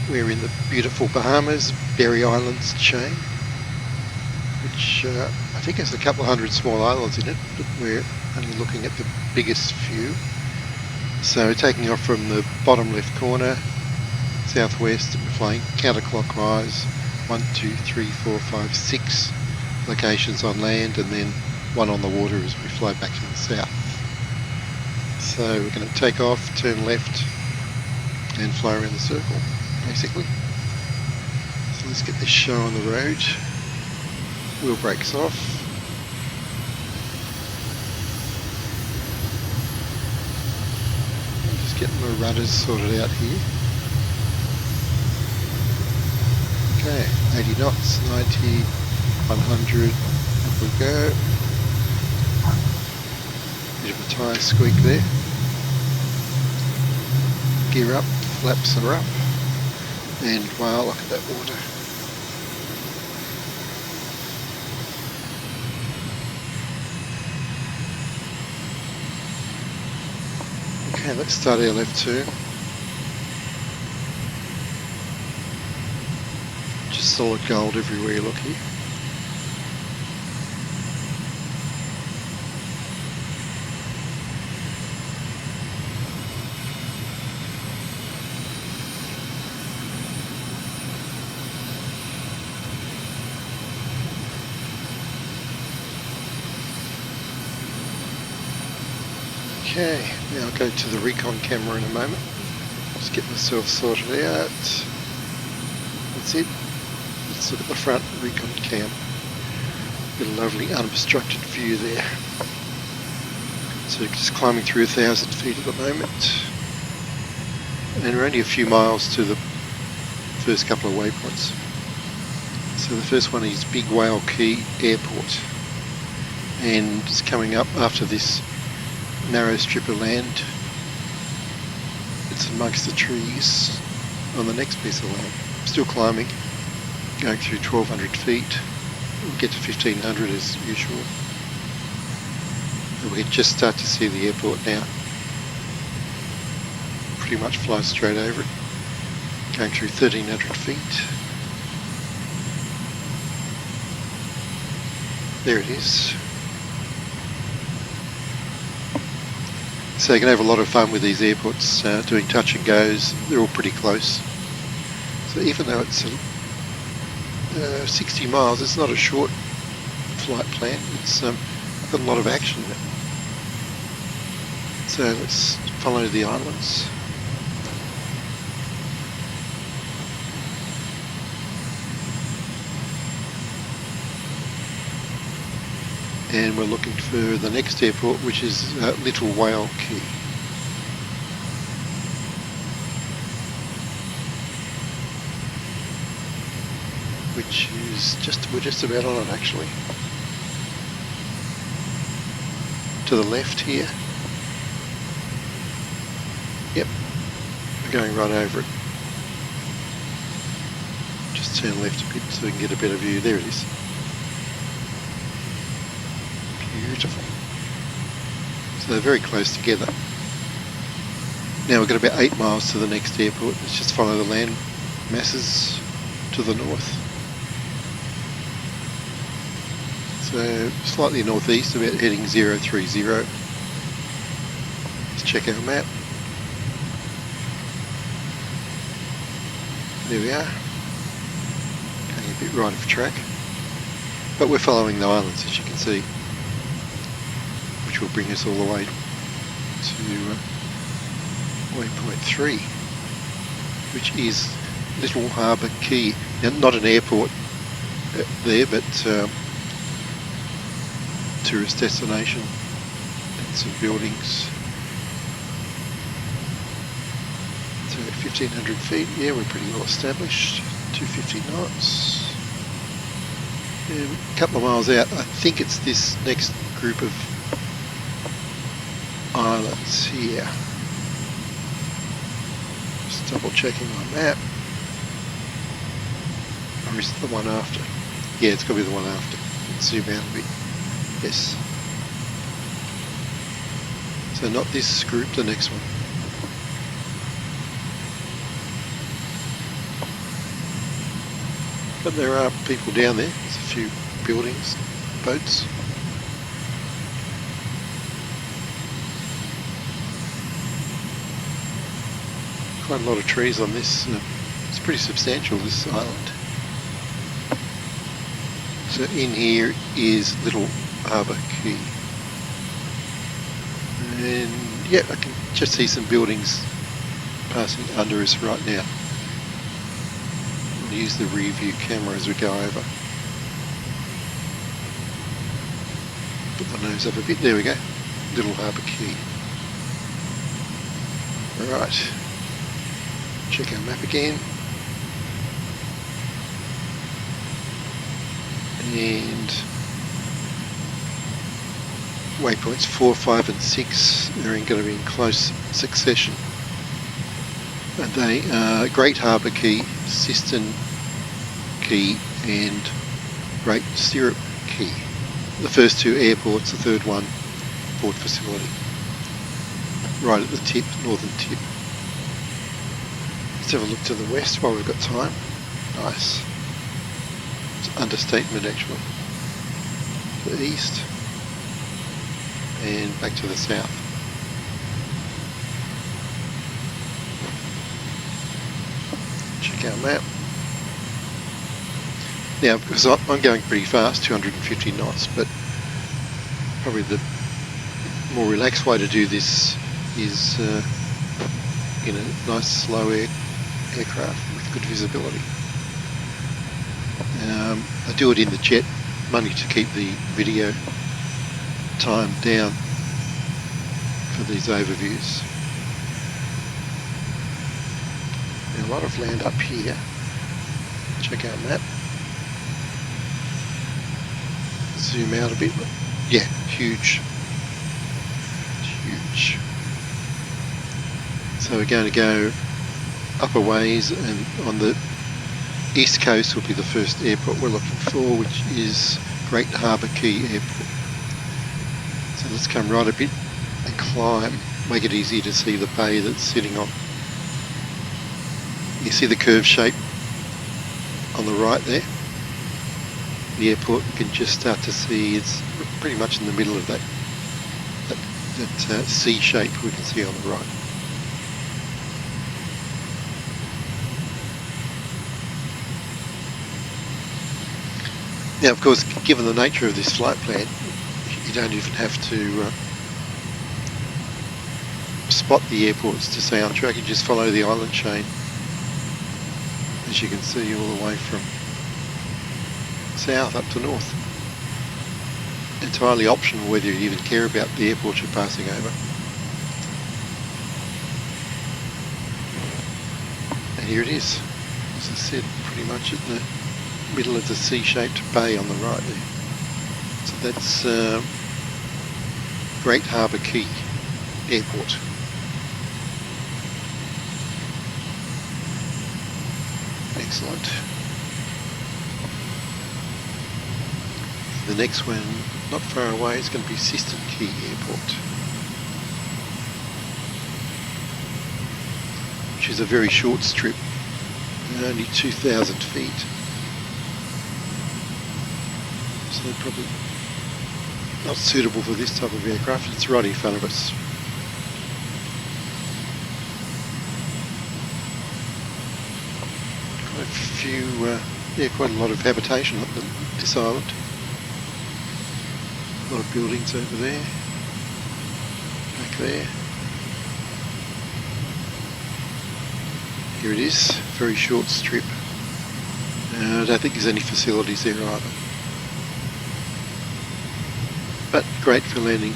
We're in the beautiful Bahamas, Berry Islands chain, which I think has a couple of hundred small islands in it, but we're only looking at the biggest few. So taking off from the bottom left corner, southwest, we're flying counterclockwise, 1, 2, 3, 4, 5, 6 locations on land, and then one on the water as we fly back to the south. So we're going to take off, turn left, and fly around the circle, basically. So let's get this show on the road. Wheel brakes off. I'm just getting my rudders sorted out here. Okay, 80 knots, 90, 100, up we go. Bit of a tyre squeak there. Gear up, flaps are up, and wow, look at that water. Okay, let's start our left turn. Just solid gold everywhere you look here. Okay, now I'll go to the recon camera in a moment. Just get myself sorted out. That's it. Let's look at the front recon cam. Get a lovely unobstructed view there. So just climbing through 1,000 feet at the moment. And we're only a few miles to the first couple of waypoints. So the first one is Big Whale Key Airport. And it's coming up after this narrow strip of land. It's amongst the trees on the next piece of land. Still climbing, going through 1,200 feet. We'll get to 1,500 as usual. And we can just start to see the airport now. Pretty much fly straight over it. Going through 1,300 feet. There it is. So you can have a lot of fun with these airports, doing touch and goes. They're all pretty close. So even though it's 60 miles, it's not a short flight plan. It's got a lot of action in it. So let's follow the islands. And we're looking for the next airport, which is Little Whale Key. Which is we're just about on it actually. To the left here. Yep, we're going right over it. Just turn left a bit so we can get a better view. There it is. Beautiful. So they're very close together. Now we've got about 8 miles to the next airport. Let's just follow the land masses to the north. So slightly northeast, about heading 030. Let's check our map. There we are. Going a bit right of track. But we're following the islands, as you can see, which will bring us all the way to waypoint 3, which is Little Harbour Key. Now, not an airport there, but tourist destination and some buildings. So 1,500 feet, yeah, we're pretty well established. 250 knots. And a couple of miles out, I think it's this next group of islands here. Just double checking my map. Or is it the one after? Yeah, it's got to be the one after. Let's zoom out a bit. Yes. So not this group, the next one. but there are people down there. There's a few buildings, boats. Quite a lot of trees on this. It's pretty substantial, this island. So in here is Little Harbour Key. And yeah, I can just see some buildings passing under us right now. We'll use the rear view camera as we go over. Put the nose up a bit, there we go. Little Harbour Key. Right. Check our map again. And waypoints 4, 5 and 6 are going to be in close succession. And they are Great Harbour Key, Sistine Key and Great Stirrup Key. The first two airports, the third one port facility. Right at the tip, northern tip. Let's have a look to the west while we've got time. Nice. It's an understatement actually. To the east and back to the south. Check our map. Now, because I'm going pretty fast, 250 knots, but probably the more relaxed way to do this is in a nice slow aircraft with good visibility. I do it in the jet, mainly to keep the video time down for these overviews. And a lot of land up here. Check our map. Zoom out a bit. Yeah, huge. Huge. So we're going to go up a ways, and on the east coast will be the first airport we're looking for, which is Great Harbour Key Airport. So let's come right a bit and climb, make it easier to see the bay that's sitting on. You see the curved shape on the right there? The airport, you can just start to see it's pretty much in the middle of that C shape we can see on the right. Now, of course, given the nature of this flight plan, you don't even have to spot the airports to stay on track. You just follow the island chain, as you can see, all the way from south up to north. Entirely optional whether you even care about the airport you're passing over. And here it is, as I said, pretty much at the middle of the C-shaped bay on the right there. So that's Great Harbour Key Airport. Excellent. The next one, not far away, is going to be Sistine Key Airport, which is a very short strip, only 2,000 feet. So probably not suitable for this type of aircraft. It's right in front of us. Quite a few, quite a lot of habitation on this island. A lot of buildings over there, back there. Here it is, very short strip. I don't think there's any facilities there either. But great for landing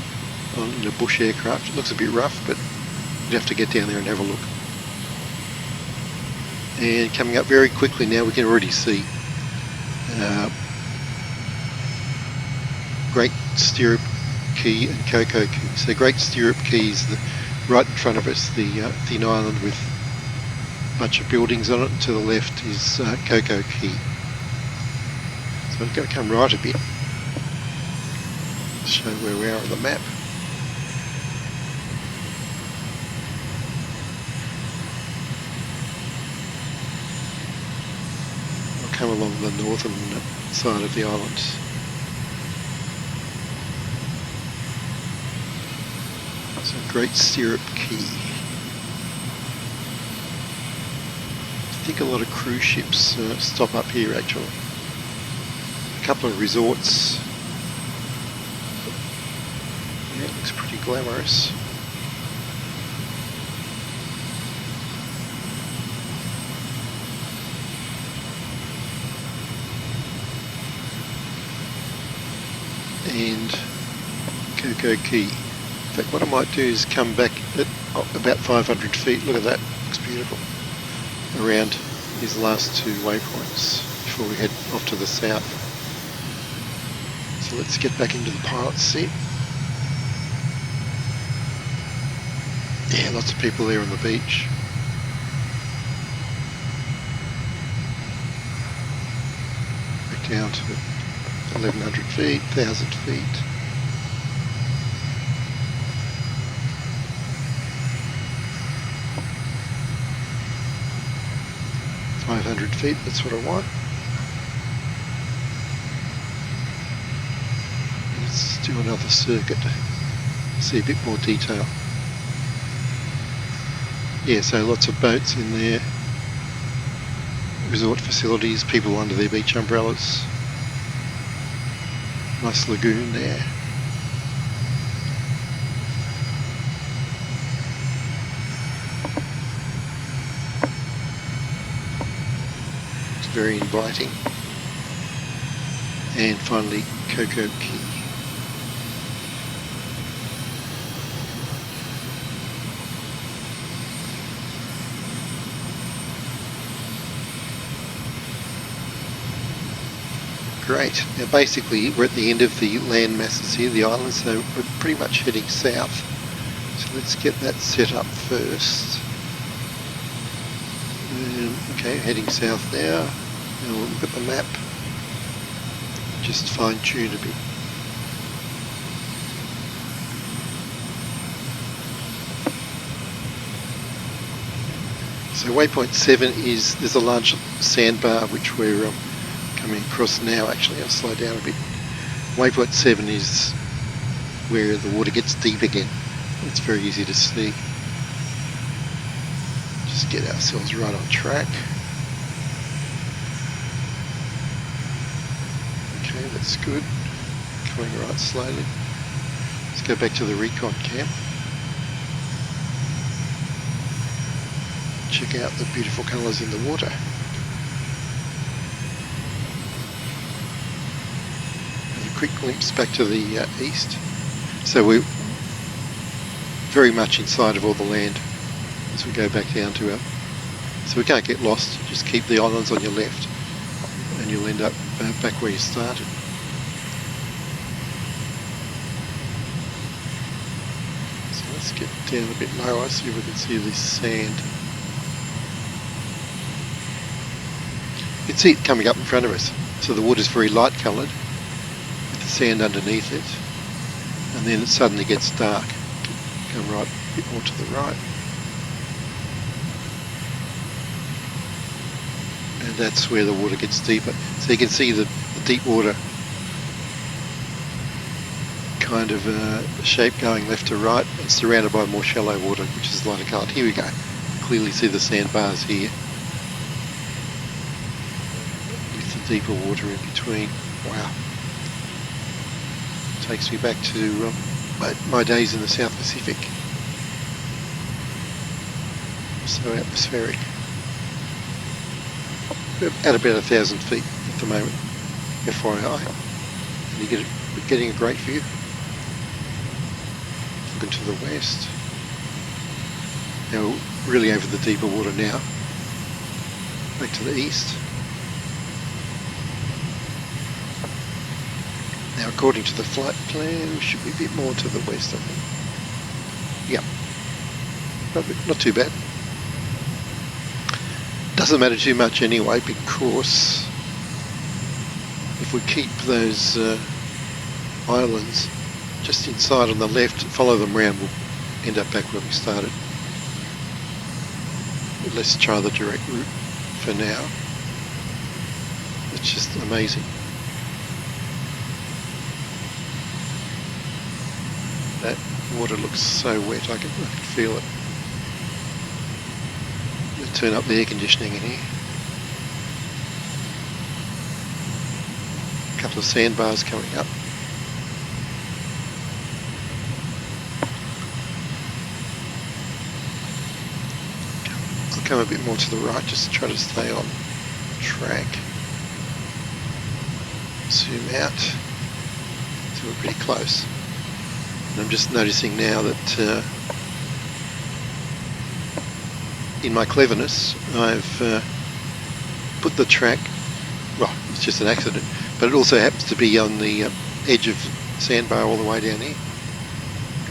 in a bush aircraft. It looks a bit rough, but you'd have to get down there and have a look. And coming up very quickly now, we can already see Great Stirrup Key and Coco Key. So Great Stirrup Key is right in front of us, the thin island with a bunch of buildings on it. And to the left is Coco Key. So I've got to come right a bit. Show where we are on the map. come along the northern side of the island. It's a great syrup key. I think a lot of cruise ships stop up here actually. A couple of resorts. Yeah, it looks pretty glamorous. And Coco Key. In fact, what I might do is come back at about 500 feet. Look at that, looks beautiful. Around these last two waypoints before we head off to the south. So let's get back into the pilot seat. Yeah, lots of people there on the beach. Back down to 1100 feet, 1000 feet. .500 feet, that's what I want. Let's do another circuit to see a bit more detail. Yeah, so lots of boats in there, resort facilities, people under their beach umbrellas. Nice lagoon there. It's very inviting. And finally, Coco Key. Great. Now basically we're at the end of the land masses here, the island, so we're pretty much heading south. So let's get that set up first. Okay, heading south now. Now we'll look at the map. Just fine tune a bit. So waypoint 7 is, there's a large sandbar which we're coming across now. Actually, I'll slow down a bit. Waypoint 7 is where the water gets deep again. It's very easy to see. Just get ourselves right on track. Okay, that's good. Coming right slowly. Let's go back to the recon camp. Check out the beautiful colours in the water. Quick glimpse back to the east. So we're very much inside of all the land as we go back down to our... So we can't get lost, just keep the islands on your left and you'll end up back where you started. So let's get down a bit lower, see if we can see this sand. You can see it coming up in front of us. So the water's very light coloured, sand underneath it, and then it suddenly gets dark. Come right a bit more to the right, and that's where the water gets deeper. So you can see the deep water kind of shape going left to right. It's surrounded by more shallow water, which is lighter coloured. Here we go. Clearly see the sandbars here with the deeper water in between. Wow. Takes me back to my days in the South Pacific. So atmospheric. We're at about 1,000 feet at the moment, FYI. And you're getting a great view. Looking to the west. Now we're really over the deeper water now. Back to the east. Now, according to the flight plan, we should be a bit more to the west, I think. Yep. Not too bad. Doesn't matter too much anyway, because if we keep those islands just inside on the left, follow them round, we'll end up back where we started. But let's try the direct route for now. It's just amazing. That water looks so wet, I can feel it. Let's turn up the air conditioning in here. A couple of sandbars coming up. I'll come a bit more to the right, just to try to stay on track. Zoom out. So we're pretty close. And I'm just noticing now that in my cleverness I've put the track, well, it's just an accident, but it also happens to be on the edge of sandbar all the way down here.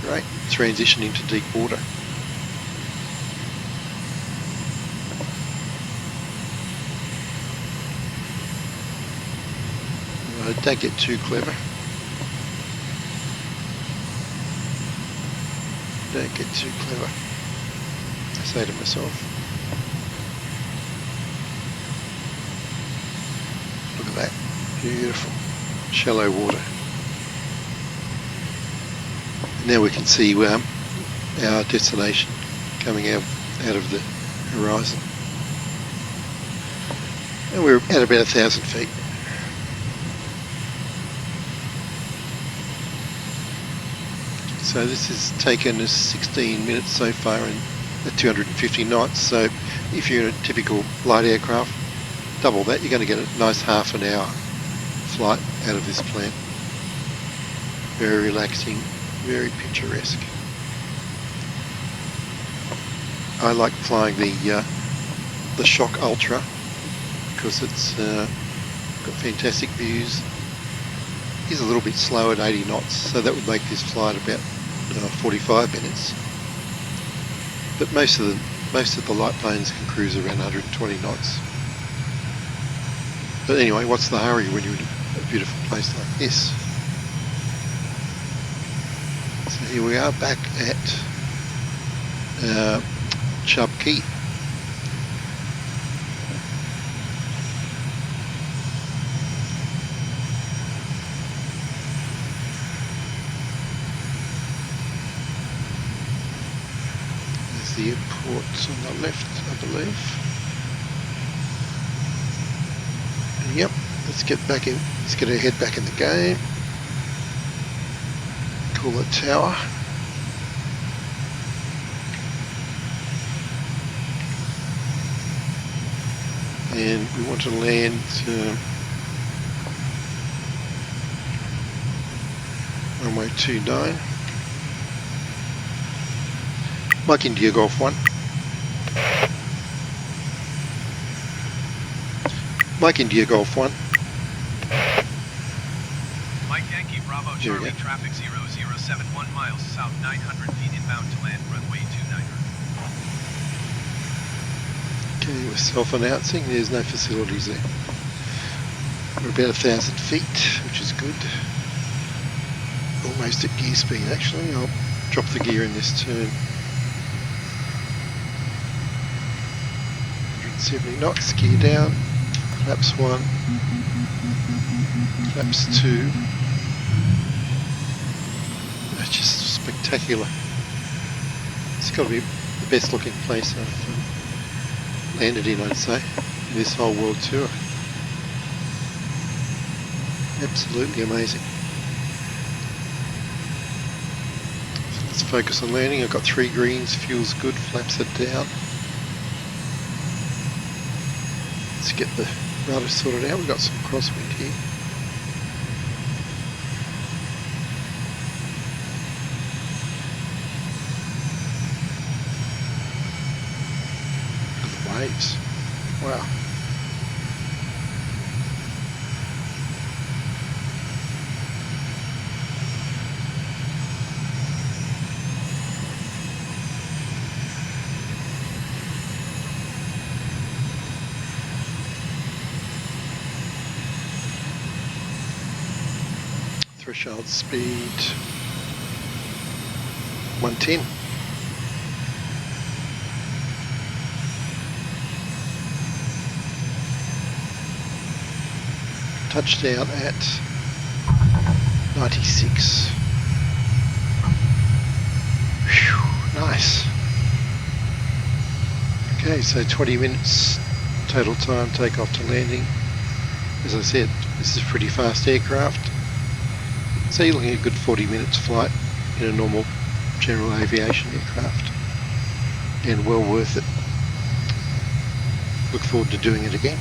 Great, transition into deep water. Don't get too clever. Don't get too clever, I say to myself. Look at that, beautiful, shallow water. And now we can see our destination coming out of the horizon. And we're at about 1,000 feet. So this has taken us 16 minutes so far at 250 knots. So if you're in a typical light aircraft, double that, you're going to get a nice half an hour flight out of this plane. Very relaxing, very picturesque. I like flying the Shock Ultra because it's got fantastic views. It is a little bit slow at 80 knots, so that would make this flight about 45 minutes. But most of the light planes can cruise around 120 knots. But anyway, what's the hurry when you're in a beautiful place like this? So here we are back at Chub Key. The airport's on the left, I believe. And yep, let's get back in. Let's get our head back in the game. Call it tower. And we want to land runway 29. Mike India Golf 1. Mike India Golf 1. Mike Yankee Bravo Charlie traffic 0071 miles south 900 feet inbound to land runway 29. Okay, we're self-announcing, there's no facilities there. We're about 1,000 feet, which is good. Almost at gear speed actually. I'll drop the gear in this turn. 170 knots, gear down, flaps 1, flaps 2. That's just spectacular. It's got to be the best looking place I've landed in, I'd say, in this whole world tour. Absolutely amazing. So let's focus on landing. I've got 3 greens, fuel's good, flaps are down. Let's get the rudder sorted out. We've got some crosswind here. Look at the waves. Wow. Threshold speed 110. touchdown at 96. Whew, nice. Okay, so 20 minutes total time takeoff to landing. As I said, this is a pretty fast aircraft. So you're looking at a good 40 minutes flight in a normal general aviation aircraft. And well worth it. Look forward to doing it again.